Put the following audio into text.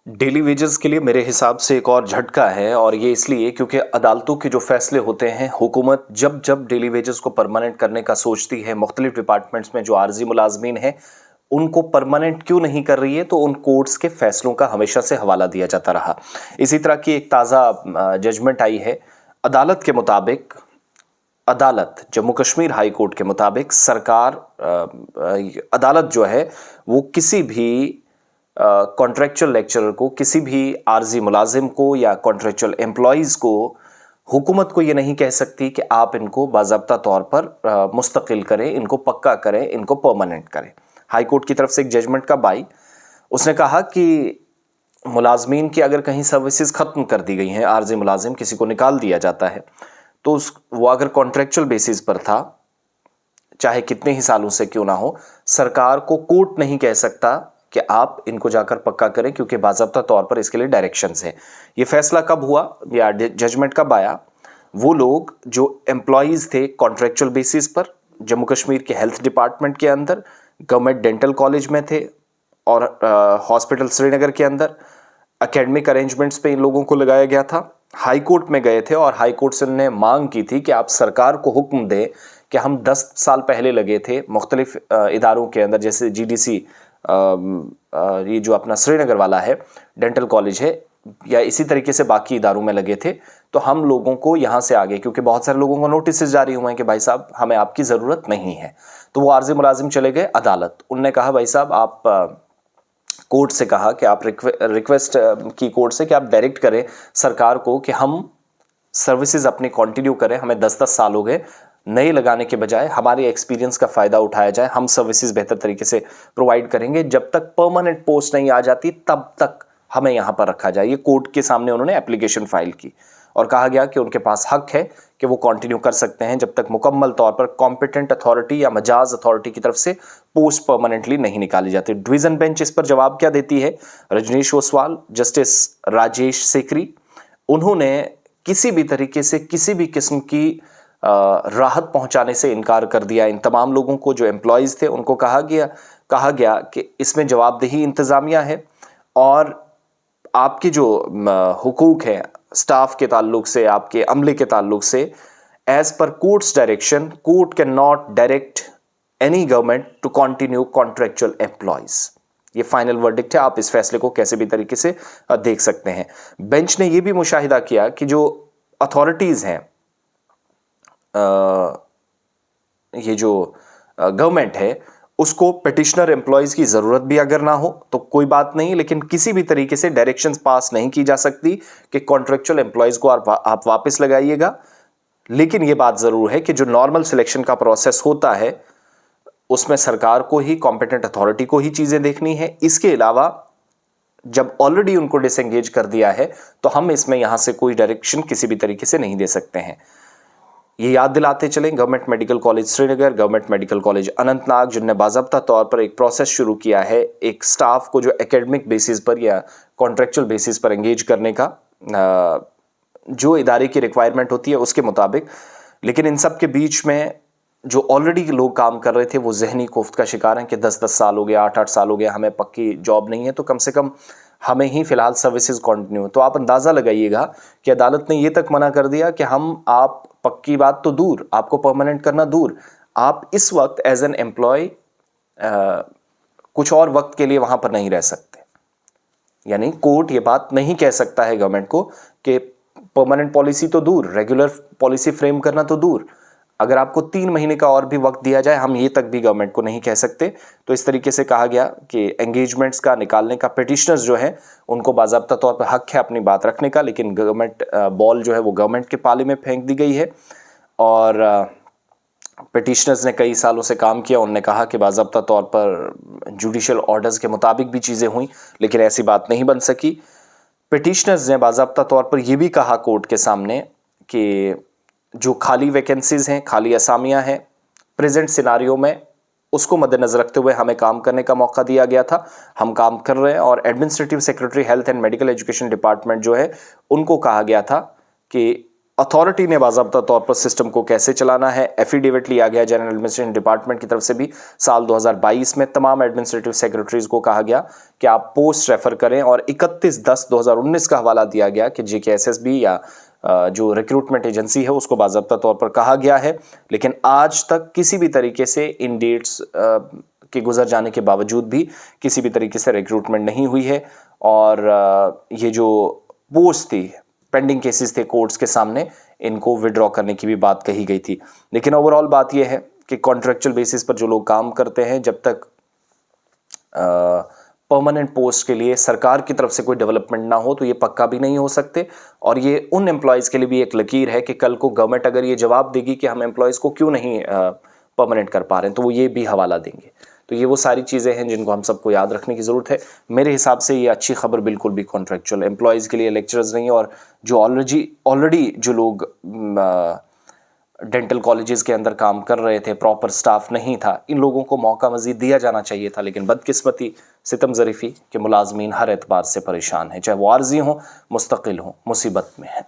Daily wages के लिए मेरे हिसाब से एक और झटका है, और ये इसलिए क्योंकि अदालतों के जो फैसले होते हैं, हुकूमत जब जब डेली वेजेस को परमानेंट करने का सोचती है, मुख्तलिफ डिपार्टमेंट्स में जो आर्जी मुलाजमीन हैं उनको परमानेंट क्यों नहीं कर रही है, तो उन कोर्ट्स के फैसलों का हमेशा से हवाला दिया जाता रहा। इसी तरह की एक ताज़ा जजमेंट आई है। अदालत के मुताबिक, अदालत जम्मू कश्मीर हाई कोर्ट के मुताबिक सरकार, अदालत जो है वो किसी भी कॉन्ट्रेक्चुअल लेक्चरर को, किसी भी आर्जी मुलाजिम को या कॉन्ट्रेक्चुअल एम्प्लॉयज़ को, हुकूमत को ये नहीं कह सकती कि आप इनको बाज़ाब्ता तौर पर मुस्तकिल करें, इनको पक्का करें, इनको परमानेंट करें। हाई कोर्ट की तरफ से एक जजमेंट कब आई? उसने कहा कि मुलाजमीन की अगर कहीं सर्विसेज ख़त्म कर दी गई हैं, आर्जी मुलाजिम किसी को निकाल दिया जाता है, तो वो अगर कॉन्ट्रेक्चुअल बेसिस पर था, चाहे कितने ही सालों से क्यों ना हो, सरकार को कोर्ट नहीं कह सकता कि आप इनको जाकर पक्का करें, क्योंकि बाज़ाब्ता तौर पर इसके लिए डायरेक्शंस हैं। ये फैसला कब हुआ या जजमेंट कब आया? वो लोग जो एम्प्लॉयज़ थे कॉन्ट्रेक्चुअल बेसिस पर जम्मू कश्मीर के हेल्थ डिपार्टमेंट के अंदर, गवर्नमेंट डेंटल कॉलेज में थे और हॉस्पिटल श्रीनगर के अंदर एकेडमिक अरेंजमेंट्स पे इन लोगों को लगाया गया था। हाई कोर्ट में गए थे और हाई कोर्ट से उन्होंने मांग की थी कि आप सरकार को हुक्म दें कि हम 10 साल पहले लगे थे मुख्तलिफ इदारों के अंदर, जैसे GDC, ये जो अपना श्रीनगर वाला है डेंटल कॉलेज है, या इसी तरीके से बाकी इदारों में लगे थे, तो हम लोगों को यहाँ से आगे, क्योंकि बहुत सारे लोगों को नोटिस जारी हुए हैं कि भाई साहब हमें आपकी ज़रूरत नहीं है, तो वो आर्जी मुलाजिम चले गए अदालत। उनने कहा भाई साहब आप कोर्ट से कहा कि आप रिक्वेस्ट की कोर्ट से कि आप डायरेक्ट करें सरकार को कि हम सर्विसेज अपनी कंटिन्यू करें, हमें 10-10 साल हो गए, नए लगाने के बजाय हमारे एक्सपीरियंस का फ़ायदा उठाया जाए, हम सर्विसेज बेहतर तरीके से प्रोवाइड करेंगे, जब तक परमानेंट पोस्ट नहीं आ जाती तब तक हमें यहाँ पर रखा जाए। ये कोर्ट के सामने उन्होंने एप्लीकेशन फाइल की और कहा गया कि उनके पास हक है कि वो कंटिन्यू कर सकते हैं जब तक मुकम्मल तौर पर कॉम्पिटेंट अथॉरिटी या मजाज अथॉरिटी की तरफ से पोस्ट परमानेंटली नहीं निकाली जाती। डिवीज़न बेंच इस पर जवाब क्या देती है? रजनीश ओसवाल, जस्टिस राजेश सीकरी, उन्होंने किसी भी तरीके से किसी भी किस्म की राहत पहुंचाने से इनकार कर दिया। इन तमाम लोगों को, जो एम्प्लॉयज़ थे, उनको कहा गया कि इसमें जवाबदेही इंतज़ामिया है और आपके जो हुकूक हैं स्टाफ के ताल्लुक से, आपके अमले के ताल्लुक से, as per court's direction, court cannot direct any government to continue contractual employees. ये फाइनल वर्डिक्ट है, आप इस फैसले को कैसे भी तरीके से देख सकते हैं। बेंच ने यह भी मुशाहिदा किया कि जो अथॉरिटीज़ हैं, ये जो गवर्नमेंट है, उसको पिटिशनर एम्प्लॉयज़ की ज़रूरत भी अगर ना हो तो कोई बात नहीं, लेकिन किसी भी तरीके से डायरेक्शंस पास नहीं की जा सकती कि कॉन्ट्रेक्चुअल एम्प्लॉयज़ को आप वापस लगाइएगा। लेकिन ये बात ज़रूर है कि जो नॉर्मल सिलेक्शन का प्रोसेस होता है उसमें सरकार को ही, कॉम्पिटेंट अथॉरिटी को ही चीज़ें देखनी है। इसके अलावा जब ऑलरेडी उनको डिसएंगेज कर दिया है तो हम इसमें यहाँ से कोई डायरेक्शन किसी भी तरीके से नहीं दे सकते हैं। ये याद दिलाते चलें, government medical college Srinagar, government medical college Anantnag, जिनने बाज़ाब्ता तौर पर एक प्रोसेस शुरू किया है एक स्टाफ को जो एकेडमिक बेसिस पर या कॉन्ट्रेक्चुअल बेसिस पर एंगेज करने का, जो इदारे की रिक्वायरमेंट होती है उसके मुताबिक। लेकिन इन सब के बीच में जो ऑलरेडी लोग काम कर रहे थे वो जहनी कोफ्त का शिकार हैं कि 10-10 साल हो गया, 8-8 साल हो गया, हमें पक्की जॉब नहीं है, तो कम से कम हमें ही फ़िलहाल सर्विसेज कंटिन्यू। तो आप अंदाज़ा लगाइएगा कि अदालत ने ये तक मना कर दिया कि आप पक्की बात तो दूर, आपको परमानेंट करना दूर, आप इस वक्त एज एन एम्प्लॉय कुछ और वक्त के लिए वहाँ पर नहीं रह सकते। यानी कोर्ट ये बात नहीं कह सकता है गवर्नमेंट को कि परमानेंट पॉलिसी तो दूर, रेगुलर पॉलिसी फ्रेम करना तो दूर, अगर आपको 3 महीने का और भी वक्त दिया जाए, हम ये तक भी गवर्नमेंट को नहीं कह सकते। तो इस तरीके से कहा गया कि एंगेजमेंट्स का निकालने का पिटिशनर्स जो हैं उनको बाज़ाब्ता तौर पर हक है अपनी बात रखने का, लेकिन गवर्नमेंट बॉल जो है वो गवर्नमेंट के पाले में फेंक दी गई है। और पिटिशनर्स ने कई सालों से काम किया, उन्होंने कहा कि बाज़ाब्ता तौर पर जुडिशल ऑर्डर्स के मुताबिक भी चीज़ें हुई, लेकिन ऐसी बात नहीं बन सकी। पिटिशनर्स ने बाज़ाब्ता तौर पर यह भी कहा कोर्ट के सामने कि जो खाली वैकेंसीज़ हैं, खाली असामियां हैं, प्रेजेंट सिनारियो में उसको मद्देनज़र रखते हुए हमें काम करने का मौका दिया गया था, हम काम कर रहे हैं। और administrative secretary health and medical education department जो है उनको कहा गया था कि अथॉरिटी ने बाज़ाब्ता तौर पर सिस्टम को कैसे चलाना है। एफिडेविट लिया गया जनरल एडमिनिस्ट्रेशन डिपार्टमेंट की तरफ से भी। साल 2022 में तमाम एडमिनिस्ट्रेटिव सेक्रेटरीज को कहा गया कि आप पोस्ट रेफर करें, और 31/10/2019 का हवाला दिया गया कि JKSSB या जो रिक्रूटमेंट एजेंसी है उसको बाज़ाब्ता तौर पर कहा गया है। लेकिन आज तक किसी भी तरीके से इन डेट्स के गुजर जाने के बावजूद भी किसी भी तरीके से रिक्रूटमेंट नहीं हुई है, और ये जो पोस्ट थी, पेंडिंग केसेस थे कोर्ट्स के सामने, इनको विड्रॉ करने की भी बात कही गई थी। लेकिन ओवरऑल बात यह है कि कॉन्ट्रेक्चुअल बेसिस पर जो लोग काम करते हैं, जब तक परमानेंट पोस्ट के लिए सरकार की तरफ से कोई डेवलपमेंट ना हो तो ये पक्का भी नहीं हो सकते। और ये उन एम्प्लॉयज़ के लिए भी एक लकीर है कि कल को गवर्नमेंट अगर ये जवाब देगी कि हम एम्प्लॉयज़ को क्यों नहीं परमानेंट कर पा रहे हैं, तो वो ये भी हवाला देंगे। तो ये वो सारी चीज़ें हैं जिनको हम सबको याद रखने की ज़रूरत है। मेरे हिसाब से ये अच्छी खबर बिल्कुल भी कॉन्ट्रेक्चुअल एम्प्लॉयज़ के लिए लेक्चरर्स नहीं है, और जो ऑलरेडी जो लोग डेंटल कॉलेजेस के अंदर काम कर रहे थे, प्रॉपर स्टाफ नहीं था, इन लोगों को मौका मज़ीद दिया जाना चाहिए था। लेकिन बदकिस्मती, सितम ज़रीफ़ी के मुलाजमीन हर एतबार से परेशान हैं, चाहे वो आर्जी हों, मुस्तकिल हों, मुसीबत में हैं।